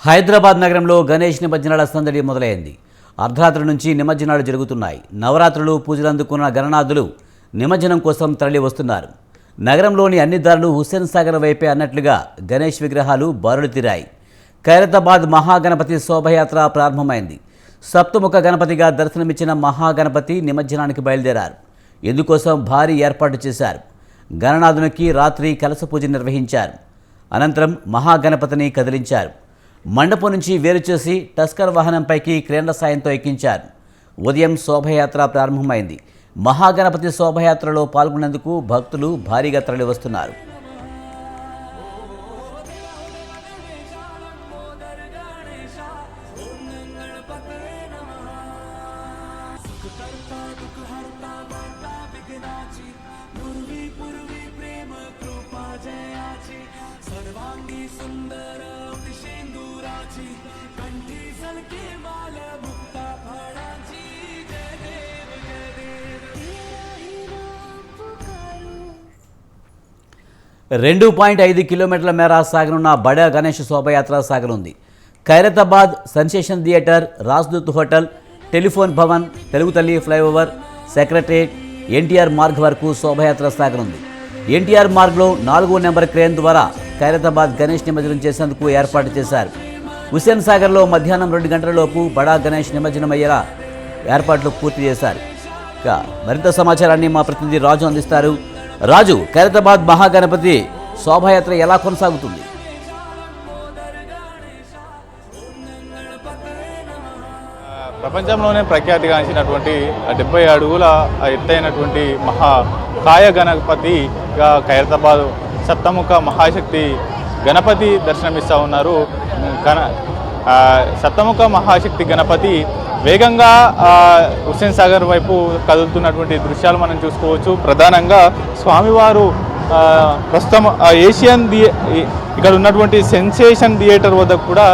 హైదరాబాద్ నగరంలో గణేష్ నిమజ్జనాల సందడి మొదలైంది. అర్ధరాత్రి నుంచి నిమజ్జనాలు జరుగుతున్నాయి. నవరాత్రులు పూజలు అందుకున్న గణనాథులు నిమజ్జనం కోసం తరలి వస్తున్నారు. నగరంలోని అన్ని దారులు హుస్సేన్ సాగర్ వైపే అన్నట్లుగా గణేష్ విగ్రహాలు బారులు తీరాయి. ఖైరతాబాద్ మహాగణపతి శోభయాత్ర ప్రారంభమైంది. సప్తముఖ గణపతిగా దర్శనమిచ్చిన మహాగణపతి నిమజ్జనానికి బయలుదేరారు. ఇందుకోసం భారీ ఏర్పాటు చేశారు. గణనాథునికి రాత్రి కలశ పూజ నిర్వహించారు. అనంతరం మహాగణపతిని కదిలించారు. మండపం నుంచి వేరు చేసి టస్కర్ వాహనంపైకి క్రేన్ల సాయంతో ఎక్కించారు. ఉదయం శోభయాత్ర ప్రారంభమైంది. మహాగణపతి శోభయాత్రలో పాల్గొనేందుకు భక్తులు భారీగా తరలివస్తున్నారు. రెండు 2.5 కిలోమీటర్ల మేర సాగనున్న బడా గణేష్ శోభయాత్ర సాగనుంది. Khairatabad sensation theatre, Rajdoot hotel, telephone Bhavan, Telugu Thalli flyover, secretariat, NTR Marg వరకు శోభయాత్ర సాగనుంది. ఎన్టీఆర్ మార్గ్లో 4వ నెంబర్ క్రేన్ ద్వారా ఖైరతాబాద్ గణేష్ నిమజ్జనం చేసేందుకు ఏర్పాటు చేశారు. హుస్సేన్ సాగర్లో మధ్యాహ్నం 2 గంటలలోపు బడా గణేష్ నిమజ్జనం అయ్యేలా ఏర్పాట్లు పూర్తి చేశారు. ఇక మరింత సమాచారాన్ని మా ప్రతినిధి రాజు అందిస్తారు. రాజు, ఖైరతాబాద్ మహాగణపతి శోభాయాత్ర ఎలా కొనసాగుతుంది? ప్రపంచంలోనే ప్రఖ్యాతిగాంచినటువంటి 70 అడుగుల ఎత్తైనటువంటి కాయ గణపతిగా ఖైరతాబాద్ సప్తముఖ మహాశక్తి గణపతి దర్శనమిస్తూ ఉన్నారు. సప్తముఖ మహాశక్తి గణపతి వేగంగా హుస్సేన్ సాగర్ వైపు కదులుతున్నటువంటి దృశ్యాలు మనం చూసుకోవచ్చు. ప్రధానంగా స్వామివారు ప్రస్తుతం ఏషియన్ ఇక్కడ ఉన్నటువంటి సెన్సేషన్ థియేటర్ వద్ద కూడా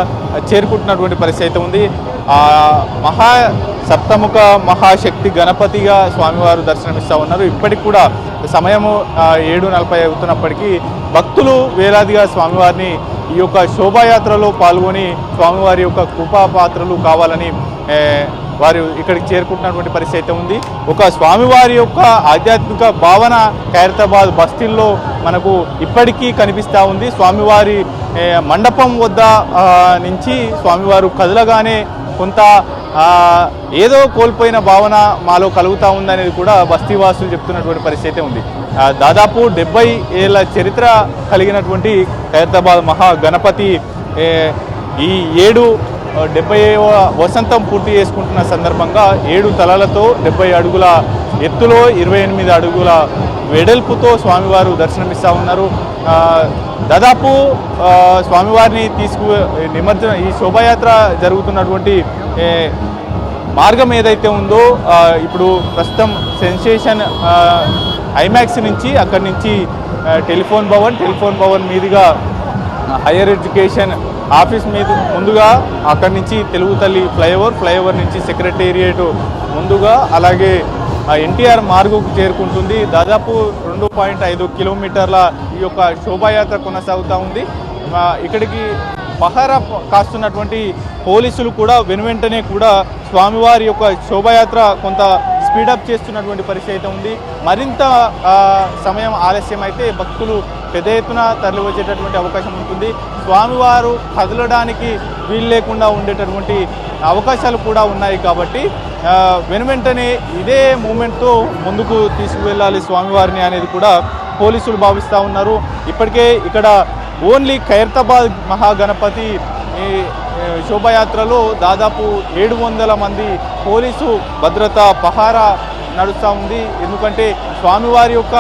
చేరుకుంటున్నటువంటి పరిస్థితి ఉంది. సప్తముఖ మహాశక్తి గణపతిగా స్వామివారు దర్శనమిస్తూ ఉన్నారు. ఇప్పటికి కూడా సమయము 7:40 అవుతున్నప్పటికీ భక్తులు వేలాదిగా స్వామివారిని ఈ యొక్క శోభాయాత్రలో పాల్గొని స్వామివారి యొక్క కృపాపాత్రలు కావాలని వారు ఇక్కడికి చేరుకుంటున్నటువంటి పరిస్థితి ఉంది. ఒక స్వామివారి యొక్క ఆధ్యాత్మిక భావన ఖైరతాబాద్ బస్తీల్లో మనకు ఇప్పటికీ కనిపిస్తూ ఉంది. స్వామివారి మండపం వద్ద నుంచి స్వామివారు కదలగానే కొంత ఏదో కోల్పోయిన భావన మాలో కలుగుతూ ఉందనేది కూడా బస్తీవాసులు చెప్తున్నటువంటి పరిస్థితి ఉంది. దాదాపు 70 ఏళ్ల చరిత్ర కలిగినటువంటి ఖైరతాబాద్ మహాగణపతి ఈ 70వ వసంతం పూర్తి చేసుకుంటున్న సందర్భంగా 7 తలలతో 70 అడుగుల ఎత్తులో 28 అడుగుల వెడల్పుతో స్వామివారు దర్శనమిస్తూ ఉన్నారు. దాదాపు స్వామివారిని నిమజ్జనం ఈ శోభాయాత్ర జరుగుతున్నటువంటి మార్గం ఏదైతే ఉందో ఇప్పుడు ప్రస్తుతం సెన్సేషన్ ఐమాక్స్ నుంచి అక్కడి నుంచి టెలిఫోన్ భవన్ మీదుగా హైయర్ ఎడ్యుకేషన్ ఆఫీస్ మీద ముందుగా అక్కడి నుంచి తెలుగు తల్లి ఫ్లైఓవర్ నుంచి సెక్రటేరియట్ ముందుగా అలాగే ఎన్టీఆర్ మార్గుకు చేరుకుంటుంది. దాదాపు 2.5 కిలోమీటర్ల ఈ యొక్క శోభాయాత్ర కొనసాగుతూ ఉంది. ఇక్కడికి పహారా కాస్తున్నటువంటి పోలీసులు కూడా వెనువెంటనే కూడా స్వామివారి యొక్క శోభాయాత్ర కొంత స్పీడప్ చేస్తున్నటువంటి పరిస్థితి ఉంది. మరింత సమయం ఆలస్యం అయితే భక్తులు పెద్ద ఎత్తున తరలి వచ్చేటటువంటి అవకాశం ఉంటుంది. స్వామివారు కదలడానికి వీలు లేకుండా ఉండేటటువంటి అవకాశాలు కూడా ఉన్నాయి. కాబట్టి వెనువెంటనే ఇదే మూమెంట్తో ముందుకు తీసుకువెళ్ళాలి స్వామివారిని అనేది కూడా పోలీసులు భావిస్తూ ఉన్నారు. ఇప్పటికే ఇక్కడ ఓన్లీ ఖైరతాబాద్ మహాగణపతి శోభాయాత్రలో దాదాపు 700 మంది పోలీసు భద్రతా పహారా నడుస్తూ ఉంది. ఎందుకంటే స్వామివారి యొక్క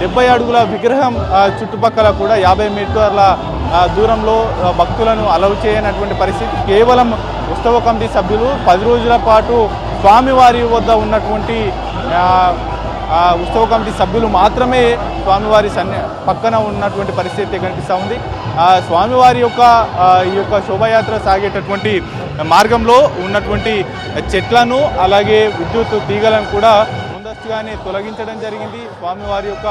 70 అడుగుల విగ్రహం చుట్టుపక్కల కూడా 50 మీటర్ల దూరంలో భక్తులను అలౌ చేయనటువంటి పరిస్థితి. కేవలం ఉత్సవ కమిటీ సభ్యులు 10 రోజుల పాటు స్వామివారి వద్ద ఉన్నటువంటి ఉత్సవ కమిటీ సభ్యులు మాత్రమే స్వామివారి పక్కన ఉన్నటువంటి పరిస్థితి కనిపిస్తూ ఉంది. స్వామివారి యొక్క ఈ యొక్క శోభాయాత్ర సాగేటటువంటి మార్గంలో ఉన్నటువంటి చెట్లను అలాగే విద్యుత్ తీగలను కూడా ముందస్తుగానే తొలగించడం జరిగింది. స్వామివారి యొక్క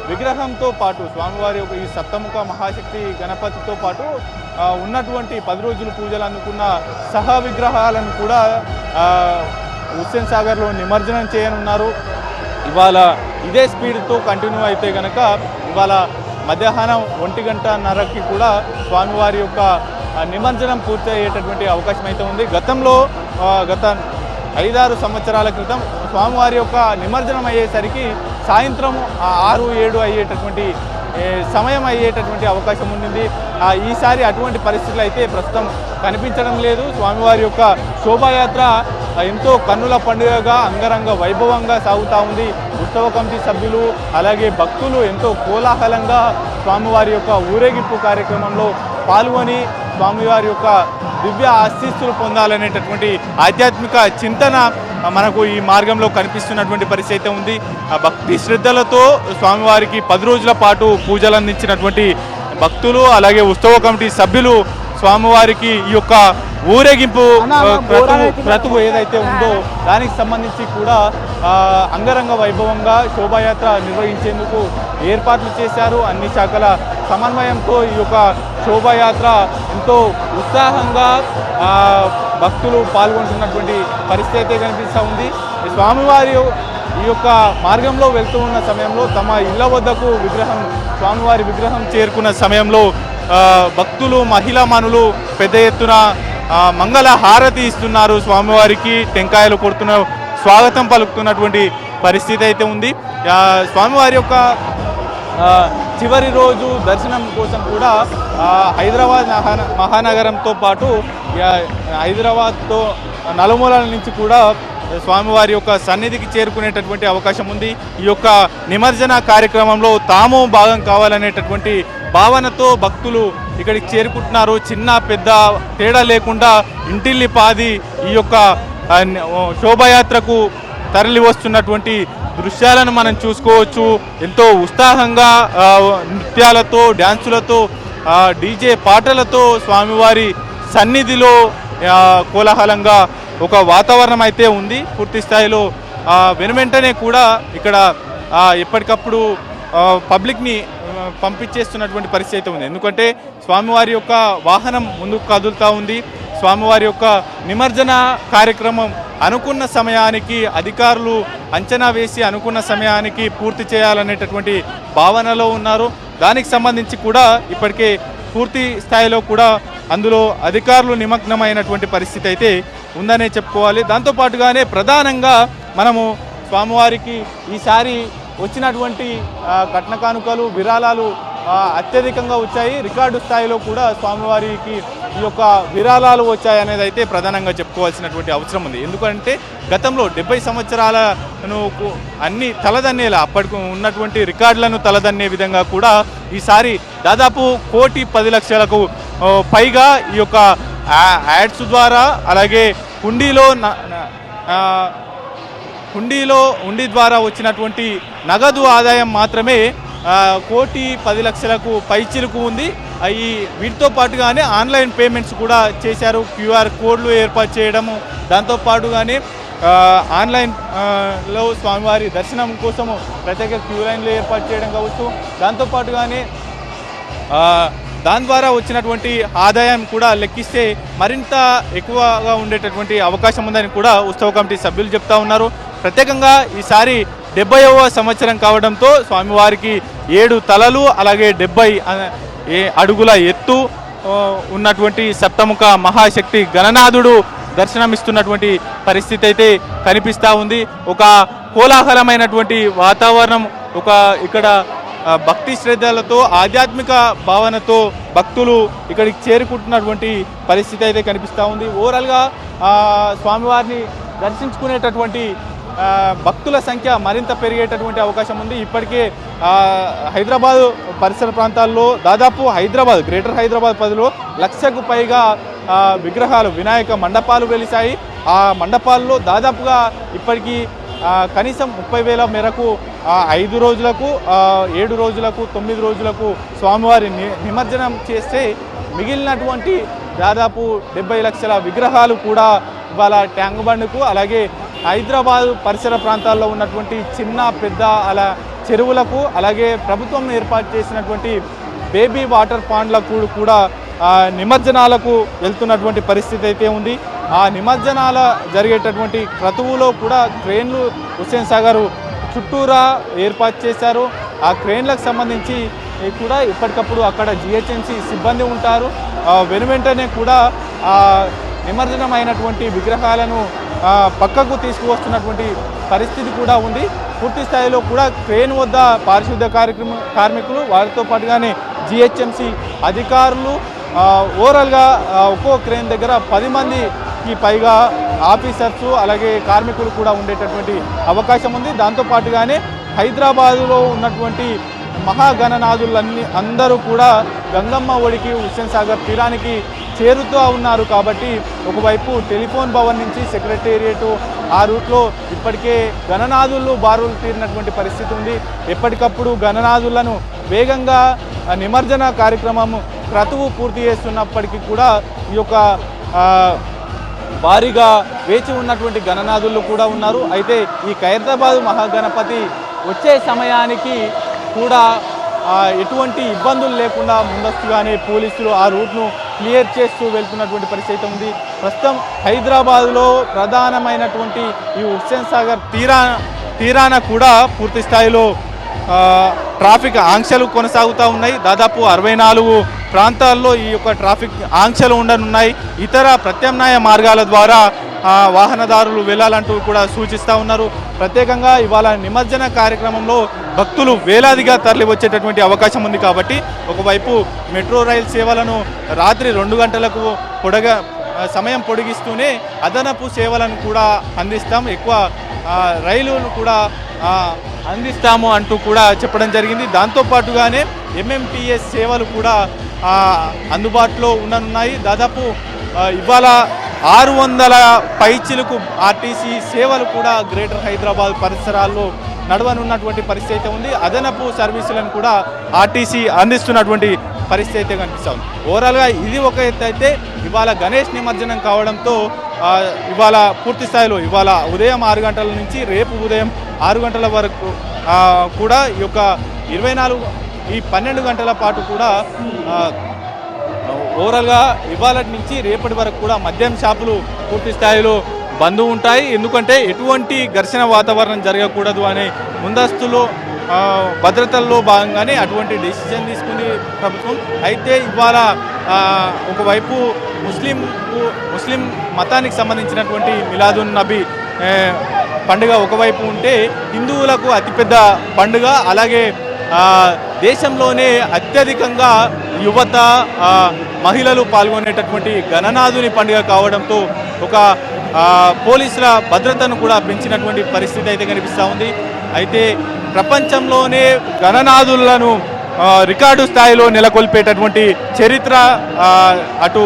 విగ్రహంతో పాటు స్వామివారి యొక్క ఈ సప్తముఖ మహాశక్తి గణపతితో పాటు ఉన్నటువంటి 10 రోజులు పూజలు అందుకున్న సహా విగ్రహాలను కూడా హుస్సేన్ సాగర్లో నిమజ్జనం చేయనున్నారు. ఇవాళ ఇదే స్పీడ్తో కంటిన్యూ అయితే కనుక ఇవాళ మధ్యాహ్నం 1:30కి కూడా స్వామివారి యొక్క నిమజ్జనం పూర్తి అయ్యేటటువంటి అవకాశం అయితే ఉంది. గత 5-6 సంవత్సరాల క్రితం స్వామివారి యొక్క నిమజ్జనం అయ్యేసరికి సాయంత్రం 6-7 అయ్యేటటువంటి సమయం అయ్యేటటువంటి అవకాశం ఉండింది. ఈసారి అటువంటి పరిస్థితులు అయితే ప్రస్తుతం కనిపించడం లేదు. స్వామివారి యొక్క శోభాయాత్ర ఎంతో కన్నుల పండుగగా అంగరంగ వైభవంగా సాగుతూ ఉంది. ఉత్సవ కమిటీ సభ్యులు అలాగే భక్తులు ఎంతో కోలాహలంగా స్వామివారి యొక్క ఊరేగింపు కార్యక్రమంలో పాల్గొని స్వామివారి యొక్క దివ్య ఆశీస్సులు పొందాలనేటటువంటి ఆధ్యాత్మిక చింతన మనకు ఈ మార్గంలో కనిపిస్తున్నటువంటి పరిస్థితి అయితే ఉంది. భక్తి శ్రద్ధలతో స్వామివారికి 10 రోజుల పాటు పూజలు అందించినటువంటి భక్తులు అలాగే ఉత్సవ కమిటీ సభ్యులు స్వామివారికి ఈ యొక్క ఊరేగింపు క్రతువు ఏదైతే ఉందో దానికి సంబంధించి కూడా అంగరంగ వైభవంగా శోభాయాత్ర నిర్వహించేందుకు ఏర్పాట్లు చేశారు. అన్ని శాఖల సమన్వయంతో ఈ యొక్క శోభాయాత్ర ఎంతో ఉత్సాహంగా భక్తులు పాల్గొంటున్నటువంటి పరిస్థితి అయితే కనిపిస్తూ ఉంది. స్వామివారి ఈ యొక్క మార్గంలో వెళ్తూ ఉన్న సమయంలో తమ ఇళ్ల వద్దకు స్వామివారి విగ్రహం చేరుకున్న సమయంలో భక్తులు మహిళా మనులు పెద్ద ఎత్తున మంగళ హారతి ఇస్తున్నారు. స్వామివారికి టెంకాయలు కొడుతున్న స్వాగతం పలుకుతున్నటువంటి పరిస్థితి అయితే ఉంది. స్వామివారి యొక్క చివరి రోజు దర్శనం కోసం కూడా హైదరాబాద్ మహానగరంతో పాటు హైదరాబాద్తో నలుమూలల నుంచి కూడా స్వామివారి యొక్క సన్నిధికి చేరుకునేటటువంటి అవకాశం ఉంది. ఈ యొక్క నిమజ్జన కార్యక్రమంలో తాము భాగం కావాలనేటటువంటి భావనతో భక్తులు ఇక్కడికి చేరుకుంటున్నారు. చిన్న పెద్ద తేడా లేకుండా ఇంటిల్లి పాది ఈ యొక్క శోభాయాత్రకు తరలి వస్తున్నటువంటి దృశ్యాలను మనం చూసుకోవచ్చు. ఎంతో ఉత్సాహంగా నృత్యాలతో డ్యాన్సులతో డీజే పాటలతో స్వామివారి సన్నిధిలో కోలాహలంగా ఒక వాతావరణం అయితే ఉంది. పూర్తి స్థాయిలో వెనువెంటనే కూడా ఇక్కడ ఎప్పటికప్పుడు పబ్లిక్ని పంపించేస్తున్నటువంటి పరిస్థితి అయితే ఉంది. ఎందుకంటే స్వామివారి యొక్క వాహనం ముందుకు కదులుతూ ఉంది. స్వామివారి యొక్క నిమజ్జన కార్యక్రమం అనుకున్న సమయానికి అధికారులు అంచనా వేసి అనుకున్న సమయానికి పూర్తి చేయాలనేటటువంటి భావనలో ఉన్నారు. దానికి సంబంధించి కూడా ఇప్పటికే పూర్తి స్థాయిలో కూడా అందులో అధికారులు నిమగ్నమైనటువంటి పరిస్థితి అయితే ఉందనే చెప్పుకోవాలి. దాంతోపాటుగానే ప్రధానంగా మనము స్వామివారికి ఈసారి వచ్చినటువంటి కట్న కానుకలు విరాళాలు అత్యధికంగా వచ్చాయి. రికార్డు స్థాయిలో కూడా స్వామివారికి ఈ యొక్క విరాళాలు వచ్చాయనేది అయితే ప్రధానంగా చెప్పుకోవాల్సినటువంటి అవసరం ఉంది. ఎందుకంటే గతంలో 70 సంవత్సరాలను అన్ని తలదన్నేలా అప్పటికి ఉన్నటువంటి రికార్డులను తలదన్నే విధంగా కూడా ఈసారి దాదాపు 1,10,00,000కు పైగా ఈ యొక్క యాడ్స్ ద్వారా అలాగే హుండీ ద్వారా వచ్చినటువంటి నగదు ఆదాయం మాత్రమే 1,10,00,000కు పైచిలుకు ఉంది. వీటితో పాటుగానే ఆన్లైన్ పేమెంట్స్ కూడా చేశారు. QR కోడ్లు ఏర్పాటు చేయడము, దాంతోపాటుగానే ఆన్లైన్లో స్వామివారి దర్శనం కోసము ప్రత్యేక క్యూ లైన్లు ఏర్పాటు చేయడం కావచ్చు. దాంతోపాటుగానే దాని ద్వారా వచ్చినటువంటి ఆదాయం కూడా లెక్కిస్తే మరింత ఎక్కువగా ఉండేటటువంటి అవకాశం ఉందని కూడా ఉత్సవ కమిటీ సభ్యులు చెప్తా ఉన్నారు. ప్రత్యేకంగా ఈసారి 70వ సంవత్సరం కావడంతో స్వామివారికి 7 తలలు అలాగే 70 అడుగుల ఎత్తు ఉన్నటువంటి సప్తముఖ మహాశక్తి గణనాథుడు దర్శనమిస్తున్నటువంటి పరిస్థితి అయితే కనిపిస్తూ ఉంది. ఒక కోలాహలమైనటువంటి వాతావరణం, ఇక్కడ భక్తి శ్రద్ధలతో ఆధ్యాత్మిక భావనతో భక్తులు ఇక్కడికి చేరుకుంటున్నటువంటి పరిస్థితి అయితే కనిపిస్తూ ఉంది. ఓవరాల్గా స్వామివారిని దర్శించుకునేటటువంటి భక్తుల సంఖ్య మరింత పెరిగేటటువంటి అవకాశం ఉంది. ఇప్పటికే హైదరాబాద్ పరిసర ప్రాంతాల్లో దాదాపు గ్రేటర్ హైదరాబాద్ పరిధిలో 1,00,000కు పైగా విగ్రహాలు వినాయక మండపాలు వెలిశాయి. ఆ మండపాల్లో దాదాపుగా ఇప్పటికీ కనీసం 30,000 మేరకు 5 రోజులకు 7 రోజులకు 9 రోజులకు స్వామివారి నిమజ్జనం చేస్తే మిగిలినటువంటి దాదాపు 70 లక్షల విగ్రహాలు కూడా ఇవాళ ట్యాంక్ బండ్కు అలాగే హైదరాబాద్ పరిసర ప్రాంతాల్లో ఉన్నటువంటి చిన్న పెద్ద అలా చెరువులకు అలాగే ప్రభుత్వం ఏర్పాటు చేసినటువంటి బేబీ వాటర్ పాండ్లకు కూడా నిమజ్జనాలకు వెళ్తున్నటువంటి పరిస్థితి అయితే ఉంది. ఆ నిమజ్జనాల జరిగేటటువంటి క్రతువులో కూడా క్రేన్లు హుస్సేన్ సాగర్ చుట్టూరా ఏర్పాటు చేశారు. ఆ క్రేన్లకు సంబంధించి కూడా ఎప్పటికప్పుడు అక్కడ జిహెచ్ఎంసీ సిబ్బంది ఉంటారు. వెనువెంటనే కూడా నిమజ్జనమైనటువంటి విగ్రహాలను పక్కకు తీసుకువస్తున్నటువంటి పరిస్థితి కూడా ఉంది. పూర్తి స్థాయిలో కూడా క్రేన్ వద్ద పారిశుద్ధ్య కార్మికులు వారితో పాటుగానే జిహెచ్ఎంసీ అధికారులు ఓవరాల్గా ఒక్కో క్రేన్ దగ్గర 10 మందికి పైగా ఆఫీసర్స్ అలాగే కార్మికులు కూడా ఉండేటటువంటి అవకాశం ఉంది. దాంతోపాటుగానే హైదరాబాదులో ఉన్నటువంటి అందరూ కూడా గంగమ్మ ఒడికి హుస్సేన్ సాగర్ తీరానికి చేరుతూ ఉన్నారు. కాబట్టి ఒకవైపు టెలిఫోన్ భవన్ నుంచి సెక్రటేరియట్ ఆ రూట్లో ఇప్పటికే గణనాథులు బారులు తీరినటువంటి పరిస్థితి ఉంది. ఎప్పటికప్పుడు గణనాథులను వేగంగా నిమజ్జన కార్యక్రమం క్రతువు పూర్తి చేస్తున్నప్పటికీ కూడా ఈ యొక్క భారీగా వేచి ఉన్నటువంటి గణనాథులు కూడా ఉన్నారు. అయితే ఈ ఖైరతాబాద్ మహాగణపతి వచ్చే సమయానికి కూడా ఎటువంటి ఇబ్బందులు లేకుండా ముందస్తుగానే పోలీసులు ఆ రూట్ను క్లియర్ చేస్తూ వెళ్తున్నటువంటి పరిస్థితి ఉంది. ప్రస్తుతం హైదరాబాద్లో ప్రధానమైనటువంటి ఈ హుస్సేన్ సాగర్ తీరాన కూడా పూర్తి స్థాయిలో ట్రాఫిక్ ఆంక్షలు కొనసాగుతూ ఉన్నాయి. దాదాపు 64 ప్రాంతాల్లో ఈ యొక్క ట్రాఫిక్ ఆంక్షలు ఉండనున్నాయి. ఇతర ప్రత్యామ్నాయ మార్గాల ద్వారా వాహనదారులు వెళ్ళాలంటూ కూడా సూచిస్తూ ఉన్నారు. ప్రత్యేకంగా ఇవాళ నిమజ్జన కార్యక్రమంలో భక్తులు వేలాదిగా తరలి వచ్చేటటువంటి అవకాశం ఉంది. కాబట్టి ఒకవైపు మెట్రో రైలు సేవలను రాత్రి 2 గంటలకు సమయం పొడిగిస్తూనే అదనపు సేవలను కూడా అందిస్తాం, ఎక్కువ రైలును కూడా అందిస్తాము అంటూ కూడా చెప్పడం జరిగింది. దాంతోపాటుగానే ఎంఎంటీఎస్ సేవలు కూడా అందుబాటులో ఉండనున్నాయి. దాదాపు ఇవాళ 600 పైచిలకు ఆర్టీసీ సేవలు కూడా గ్రేటర్ హైదరాబాద్ పరిసరాల్లో నడవనున్నటువంటి పరిస్థితి ఉంది. అదనపు సర్వీసులను కూడా ఆర్టీసీ అందిస్తున్నటువంటి పరిస్థితి అయితే కనిపిస్తుంది. ఓవరాల్గా ఇది ఒక ఎత్తు అయితే ఇవాళ గణేష్ నిమజ్జనం కావడంతో ఇవాళ పూర్తి స్థాయిలో ఇవాళ ఉదయం 6 గంటల నుంచి రేపు ఉదయం 6 గంటల వరకు కూడా ఈ యొక్క 12 గంటల పాటు కూడా ఓవరాల్గా ఇవాళ నుంచి రేపటి వరకు కూడా మద్యం షాపులు పూర్తి స్థాయిలో బంద్ ఉంటాయి. ఎందుకంటే ఎటువంటి ఘర్షణ వాతావరణం జరగకూడదు అనే ముందస్తులో భద్రతల్లో భాగంగానే అటువంటి డెసిషన్ తీసుకుంది ప్రభుత్వం. అయితే ఇవాళ ఒకవైపు ముస్లిం మతానికి సంబంధించినటువంటి మిలాదున్ నబీ పండుగ ఒకవైపు ఉంటే హిందువులకు అతిపెద్ద పండుగ, అలాగే దేశంలోనే అత్యధికంగా యువత మహిళలు పాల్గొనేటటువంటి గణనాథుని పండుగ కావడంతో ఒక పోలీసుల భద్రతను కూడా పెంచినటువంటి పరిస్థితి అయితే కనిపిస్తూ ఉంది. అయితే ప్రపంచంలోనే గణనాథులను రికార్డు స్థాయిలో నెలకొల్పేటటువంటి చరిత్ర అటు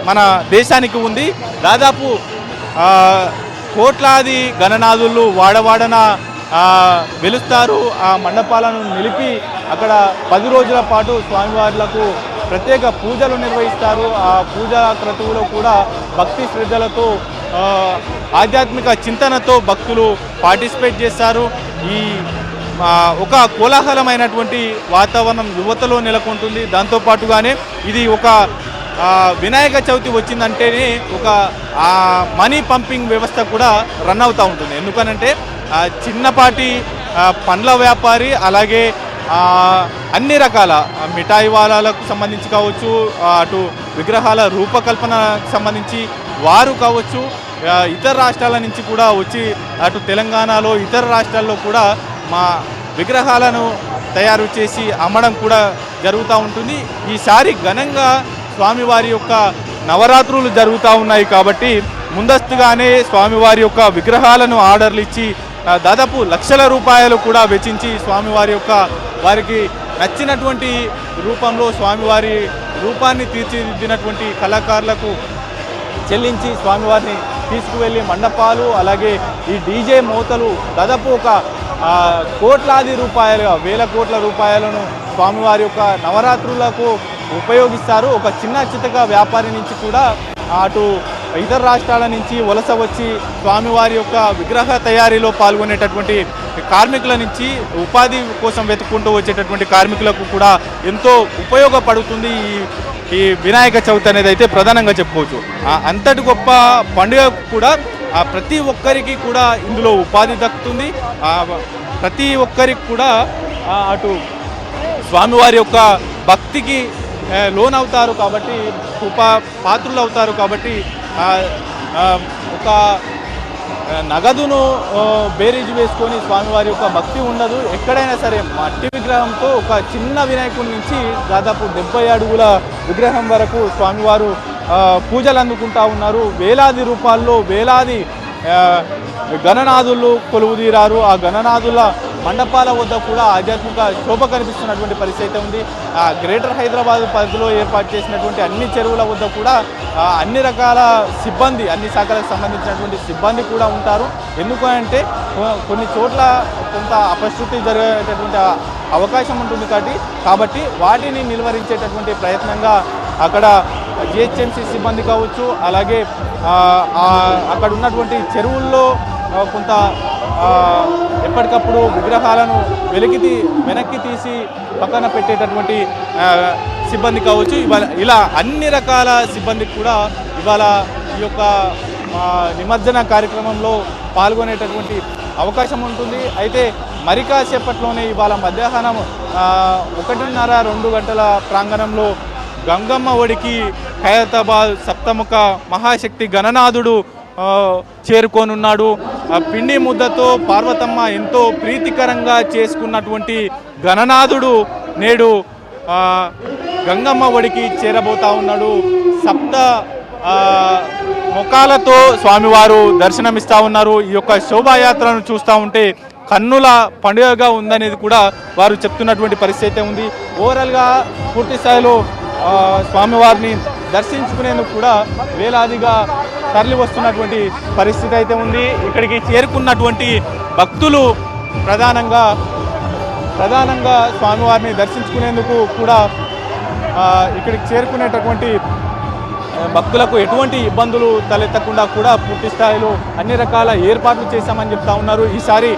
మన దేశానికి ఉంది. దాదాపు కోట్లాది గణనాథులు వాడవాడన వెలుస్తారు. ఆ మండపాలను నిలిపి అక్కడ 10 రోజుల పాటు స్వామివార్లకు ప్రత్యేక పూజలు నిర్వహిస్తారు. ఆ పూజా క్రతువులో కూడా భక్తి శ్రద్ధలతో ఆధ్యాత్మిక చింతనతో భక్తులు పార్టిసిపేట్ చేస్తారు. ఈ ఒక కోలాహలమైనటువంటి వాతావరణం యువతలో నెలకొంటుంది. దాంతోపాటుగానే ఇది ఒక వినాయక చవితి వచ్చిందంటేనే ఒక మనీ పంపింగ్ వ్యవస్థ కూడా రన్ అవుతూ ఉంటుంది. ఎందుకనంటే చిన్నపాటి పండ్ల వ్యాపారి అలాగే అన్ని రకాల మిఠాయి వాలాలకు సంబంధించి కావచ్చు, అటు విగ్రహాల రూపకల్పనకు సంబంధించి వారు కావచ్చు, ఇతర రాష్ట్రాల నుంచి కూడా వచ్చి అటు తెలంగాణలో ఇతర రాష్ట్రాల్లో కూడా మా విగ్రహాలను తయారు చేసి అమ్మడం కూడా జరుగుతూ ఉంటుంది. ఈసారి ఘనంగా స్వామివారి యొక్క నవరాత్రులు జరుగుతూ ఉన్నాయి. కాబట్టి ముందస్తుగానే స్వామివారి యొక్క విగ్రహాలను ఆర్డర్లు ఇచ్చి దాదాపు లక్షల రూపాయలు కూడా వెచ్చించి స్వామివారి యొక్క వారికి నచ్చినటువంటి రూపంలో స్వామివారి రూపాన్ని తీర్చిదిద్దినటువంటి కళాకారులకు చెల్లించి స్వామివారిని తీసుకువెళ్ళి మండపాలు అలాగే ఈ డీజే మోతలు దాదాపు ఒక కోట్లాది రూపాయలుగా 1000 కోట్ల రూపాయలను స్వామివారి యొక్క నవరాత్రులకు ఉపయోగిస్తారు. ఒక చిన్న చితక వ్యాపారి నుంచి కూడా అటు ఇతర రాష్ట్రాల నుంచి వలస వచ్చి స్వామివారి యొక్క విగ్రహ తయారీలో పాల్గొనేటటువంటి కార్మికుల నుంచి ఉపాధి కోసం వెతుక్కుంటూ వచ్చేటటువంటి కార్మికులకు కూడా ఎంతో ఉపయోగపడుతుంది ఈ వినాయక చవితి అనేది అయితే ప్రధానంగా చెప్పుకోవచ్చు. అంతటి గొప్ప పండుగ కూడా ప్రతి ఒక్కరికి కూడా ఇందులో ఉపాధి దక్కుతుంది. ప్రతి ఒక్కరికి కూడా అటు స్వామివారి యొక్క భక్తికి లోనవుతారు కాబట్టి పాత్రులు అవుతారు కాబట్టి ఒక నగదును బేరీజు వేసుకొని స్వామివారి యొక్క భక్తి ఉండదు. ఎక్కడైనా సరే మట్టి విగ్రహంతో ఒక చిన్న వినాయకుడి నుంచి దాదాపు 70 అడుగుల విగ్రహం వరకు స్వామివారు పూజలు అందుకుంటా ఉన్నారు. వేలాది రూపాల్లో వేలాది గణనాథులు కొలువుదీరారు. ఆ గణనాథుల మండపాల వద్ద కూడా ఆధ్యాత్మిక శోభ కనిపిస్తున్నటువంటి పరిస్థితి ఉంది. గ్రేటర్ హైదరాబాద్ పరిధిలో ఏర్పాటు చేసినటువంటి అన్ని చెరువుల వద్ద కూడా అన్ని రకాల సిబ్బంది, అన్ని శాఖలకు సంబంధించినటువంటి సిబ్బంది కూడా ఉంటారు. ఎందుకంటే కొన్ని చోట్ల కొంత అపశృతి జరిగేటటువంటి అవకాశం ఉంటుంది కాబట్టి వాటిని నిలువరించేటటువంటి ప్రయత్నంగా అక్కడ జిహెచ్ఎంసీ సిబ్బంది కావచ్చు, అలాగే అక్కడ ఉన్నటువంటి చెరువుల్లో కొంత ఎప్పటికప్పుడు విగ్రహాలను వెనక్కి తీసి పక్కన పెట్టేటటువంటి సిబ్బంది కావచ్చు. ఇలా అన్ని రకాల సిబ్బందికి కూడా ఇవాళ ఈ యొక్క నిమజ్జన కార్యక్రమంలో పాల్గొనేటటువంటి అవకాశం ఉంటుంది. అయితే మరి కాసేపట్లోనే ఇవాళ మధ్యాహ్నం 1:30-2 గంటల ప్రాంగణంలో గంగమ్మ ఒడికి ఖైరతాబాద్ సప్తముఖ మహాశక్తి గణనాథుడు చేరుకోనున్నాడు. పిండి ముద్దతో పార్వతమ్మ ఎంతో ప్రీతికరంగా చేసుకున్నటువంటి గణనాథుడు నేడు గంగమ్మ ఒడికి చేరబోతా ఉన్నాడు. సప్త ముఖాలతో స్వామివారు దర్శనమిస్తూ ఉన్నారు. ఈ యొక్క శోభాయాత్రను చూస్తూ ఉంటే కన్నుల పండుగగా ఉందనేది కూడా వారు చెప్తున్నటువంటి పరిస్థితి ఉంది. ఓవరాల్గా పూర్తి స్థాయిలో స్వామివారిని దర్శించుకునేందుకు కూడా వేలాదిగా తరలి వస్తున్నటువంటి పరిస్థితి అయితే ఉంది. ఇక్కడికి చేరుకున్నటువంటి భక్తులు ప్రధానంగా స్వామివారిని దర్శించుకునేందుకు కూడా ఇక్కడికి చేరుకునేటటువంటి భక్తులకు ఎటువంటి ఇబ్బందులు తలెత్తకుండా కూడా పూర్తి స్థాయిలో అన్ని రకాల ఏర్పాట్లు చేశామని చెప్తా ఉన్నారు. ఈసారి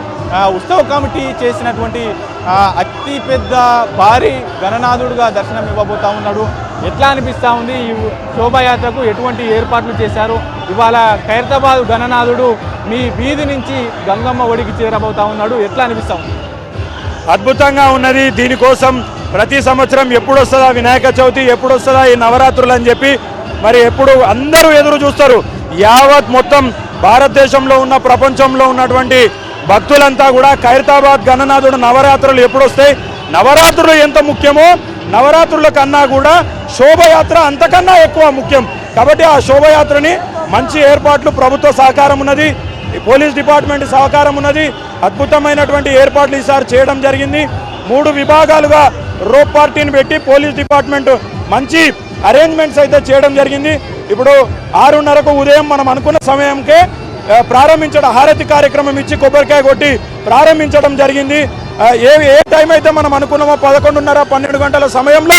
ఉత్సవ కమిటీ చేసినటువంటి అతి పెద్ద భారీ గణనాథుడుగా దర్శనం ఇవ్వబోతా ఉన్నాడు. ఎట్లా అనిపిస్తూ ఉంది? ఈ శోభాయాత్రకు ఎటువంటి ఏర్పాట్లు చేశారు? ఇవాళ ఖైరతాబాద్ గణనాథుడు మీ వీధి నుంచి గంగమ్మ ఒడికి చేరబోతా ఉన్నాడు. ఎట్లా అనిపిస్తా ఉంది? అద్భుతంగా ఉన్నది. దీనికోసం ప్రతి సంవత్సరం ఎప్పుడు వస్తుందా వినాయక చవితి, ఎప్పుడు వస్తుందా ఈ నవరాత్రులు అని చెప్పి మరి ఎప్పుడు అందరూ ఎదురు చూస్తారు. యావత్ మొత్తం భారతదేశంలో ఉన్న ప్రపంచంలో ఉన్నటువంటి భక్తులంతా కూడా ఖైరతాబాద్ గణనాథుడు నవరాత్రులు ఎప్పుడు వస్తాయి, నవరాత్రులు ఎంత ముఖ్యమో నవరాత్రుల కన్నా కూడా శోభయాత్ర అంతకన్నా ఎక్కువ ముఖ్యం. కాబట్టి ఆ శోభయాత్రని మంచి ఏర్పాట్లు, ప్రభుత్వ సహకారం ఉన్నది, పోలీస్ డిపార్ట్మెంట్ సహకారం ఉన్నది. అద్భుతమైనటువంటి ఏర్పాట్లు ఈసారి చేయడం జరిగింది. 3 విభాగాలుగా రోప్ పార్టీని పెట్టి పోలీస్ డిపార్ట్మెంట్ మంచి అరేంజ్మెంట్స్ అయితే చేయడం జరిగింది. ఇప్పుడు 6:30కు ఉదయం మనం అనుకున్న సమయంకే ప్రారంభించడం, హారతి కార్యక్రమం ఇచ్చి కొబ్బరికాయ కొట్టి ప్రారంభించడం జరిగింది. ఏ టైం అయితే మనం అనుకున్నామో 11:30-12 గంటల సమయంలో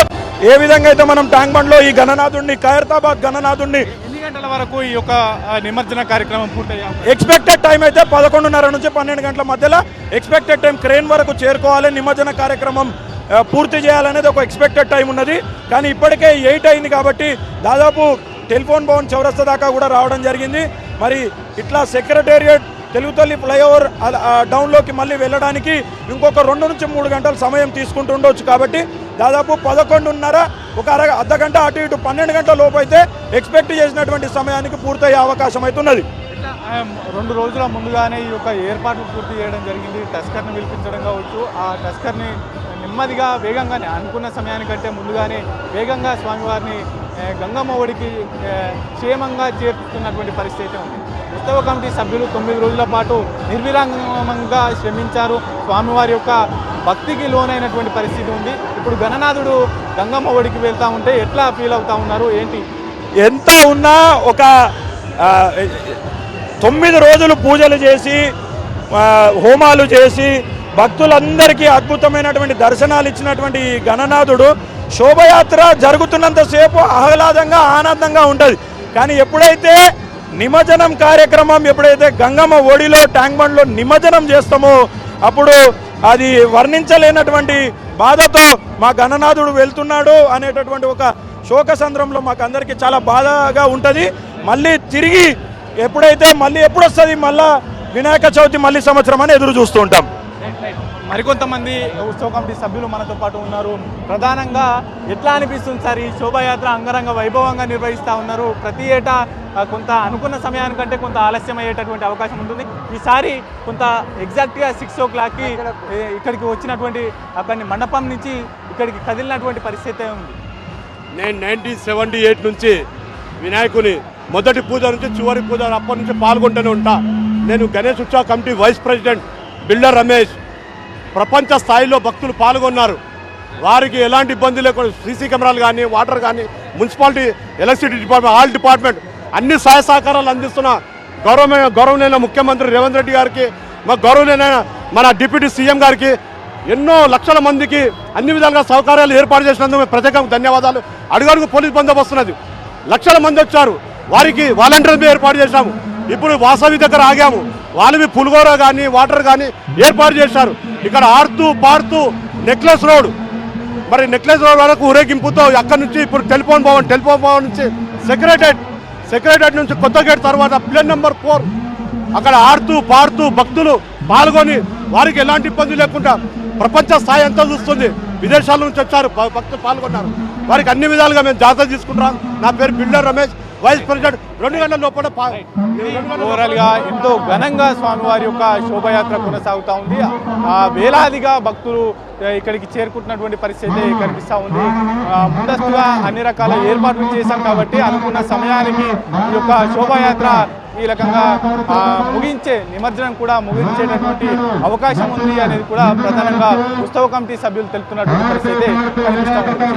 ఏ విధంగా అయితే మనం ట్యాంక్ బండ్లో ఈ గణనాథుడిని, ఖైరతాబాద్ గణనాథుడిని ఎన్ని గంటల వరకు ఈ యొక్క నిమజ్జన కార్యక్రమం పూర్తయ్యా? ఎక్స్పెక్టెడ్ టైం అయితే 11:30 నుంచి 12 గంటల మధ్యలో ఎక్స్పెక్టెడ్ టైం క్రేన్ వరకు చేరుకోవాలి, నిమజ్జన కార్యక్రమం పూర్తి చేయాలనేది ఒక ఎక్స్పెక్టెడ్ టైం ఉన్నది. కానీ ఇప్పటికే 8 అయింది కాబట్టి దాదాపు టెలిఫోన్ భవన్ చౌరస్తా దాకా కూడా రావడం జరిగింది. మరి ఇట్లా సెక్రటేరియట్, తెలుగుతల్లి ఫ్లైఓవర్ డౌన్లోకి మళ్ళీ వెళ్ళడానికి ఇంకొక 2 నుంచి 3 గంటల సమయం తీసుకుంటుండొచ్చు. కాబట్టి దాదాపు 11:30, ఒక అర్ధ గంట అటు ఇటు 12 గంటల లోపు అయితే ఎక్స్పెక్ట్ చేసినటువంటి సమయానికి పూర్తయ్యే అవకాశం అయితే ఉన్నది. 2 రోజుల ముందుగానే ఈ యొక్క ఏర్పాట్లు పూర్తి చేయడం జరిగింది. టస్కర్ని పిలిపించడం కావచ్చు, ఆ టస్కర్ని నెమ్మదిగా వేగంగానే అనుకున్న సమయానికంటే ముందుగానే వేగంగా స్వామివారిని గంగమ్మ ఒడికి క్షేమంగా చేరుతున్నటువంటి పరిస్థితి ఉంది. ఉత్సవ కమిటీ సభ్యులు 9 రోజుల పాటు నిర్విరామంగా శ్రమించారు. స్వామివారి యొక్క భక్తికి లోనైనటువంటి పరిస్థితి ఉంది. ఇప్పుడు గణనాథుడు గంగమ్మ ఒడికి వెళ్తూ ఉంటే ఎట్లా ఫీల్ అవుతా ఉన్నారు, ఏంటి? ఎంత ఉన్నా ఒక 9 రోజులు పూజలు చేసి హోమాలు చేసి భక్తులందరికీ అద్భుతమైనటువంటి దర్శనాలు ఇచ్చినటువంటి ఈ గణనాథుడు శోభయాత్ర జరుగుతున్నంతసేపు ఆహ్లాదంగా ఆనందంగా ఉంటుంది. కానీ ఎప్పుడైతే నిమజ్జనం కార్యక్రమం, ఎప్పుడైతే గంగమ్మ ఒడిలో ట్యాంక్ బండ్లో నిమజ్జనం చేస్తామో అప్పుడు అది వర్ణించలేనటువంటి బాధతో మా గణనాథుడు వెళ్తున్నాడు అనేటటువంటి ఒక శోకసంద్రంలో మాకు అందరికీ చాలా బాధగా ఉంటుంది. మళ్ళీ తిరిగి ఎప్పుడైతే మళ్ళీ ఎప్పుడు వస్తుంది మళ్ళా వినాయక చవితి మళ్ళీ సంవత్సరం అని ఎదురు చూస్తూ ఉంటాం. మరికొంతమంది ఉత్సవ కమిటీ సభ్యులు మనతో పాటు ఉన్నారు. ప్రధానంగా ఎట్లా అనిపిస్తుంది సార్ ఈ శోభాయాత్ర అంగరంగ వైభవంగా నిర్వహిస్తూ ఉన్నారు? ప్రతి ఏటా కొంత అనుకున్న సమయానికంటే కొంత ఆలస్యం అయ్యేటటువంటి అవకాశం ఉంటుంది. ఈసారి కొంత ఎగ్జాక్ట్గా 6 o'clockకి ఇక్కడికి వచ్చినటువంటి అక్కడి మండపం నుంచి ఇక్కడికి కదిలినటువంటి పరిస్థితి ఉంది. నేను 1978 నుంచి వినాయకుని మొదటి పూజ నుంచి చివరి పూజ అప్పటి నుంచి పాల్గొంటూనే ఉంటా. నేను గణేష్ ఉత్సవ committee vice president builder Ramesh. ప్రపంచ స్థాయిలో భక్తులు పాల్గొన్నారు. వారికి ఎలాంటి ఇబ్బంది లేకుండా సీసీ కెమెరాలు కానీ, వాటర్ కానీ, municipality, electricity department, all department అన్ని సహాయ సహకారాలు అందిస్తున్న గౌరవనీయ ముఖ్యమంత్రి రేవంత్ రెడ్డి గారికి, మా గౌరవనీయ మన డిప్యూటీ సీఎం గారికి, ఎన్నో లక్షల మందికి అన్ని విధాలుగా సౌకర్యాలు ఏర్పాటు చేసినందుకు ప్రత్యేకంగా ధన్యవాదాలు. అడుగడుగు పోలీస్ బందోబస్తున్నది. లక్షల మంది వచ్చారు. వారికి వాలంటీర్లు ఏర్పాటు చేశాము. ఇప్పుడు వాసవి దగ్గర ఆగాము. వాళ్ళవి పులిగోర కానీ, వాటర్ కానీ ఏర్పాటు చేశారు. ఇక్కడ ఆడుతూ పాడుతూ నెక్లెస్ రోడ్, మరి నెక్లెస్ రోడ్ వరకు ఊరేగింపుతో అక్కడి నుంచి ఇప్పుడు టెలిఫోన్ భవన్ నుంచి సెక్రటరేట్ నుంచి కొత్త గేట్ తర్వాత ప్లేన్ నెంబర్ 4 అక్కడ ఆడుతూ పాడుతూ భక్తులు పాల్గొని వారికి ఎలాంటి ఇబ్బంది లేకుండా ప్రపంచ స్థాయి అంతా చూస్తుంది. విదేశాల నుంచి వచ్చారు, భక్తులు పాల్గొన్నారు. వారికి అన్ని విధాలుగా మేము జాగ్రత్త తీసుకుంటాం. నా పేరు బిల్డర్ రమేష్, వైస్ ప్రెసిడెంట్. 2 గంటల లోపల ఓవరాల్గా ఎంతో ఘనంగా స్వామివారి యొక్క శోభయాత్ర కొనసాగుతూ ఉంది. వేలాదిగా భక్తులు ఇక్కడికి చేరుకుంటున్నటువంటి పరిస్థితి కనిపిస్తూ ఉంది. ముందస్తుగా అన్ని రకాల ఏర్పాట్లు చేశాం కాబట్టి అనుకున్న సమయానికి ఈ యొక్క శోభాయాత్ర కీలకంగా నిమజ్జనం కూడా ముగించేటటువంటి అవకాశం ఉంది అనేది కూడా ప్రధానంగా ఉత్సవ కమిటీ సభ్యులు తెలుపుతున్నటువంటి పరిస్థితి కనిపిస్తూ ఉంది.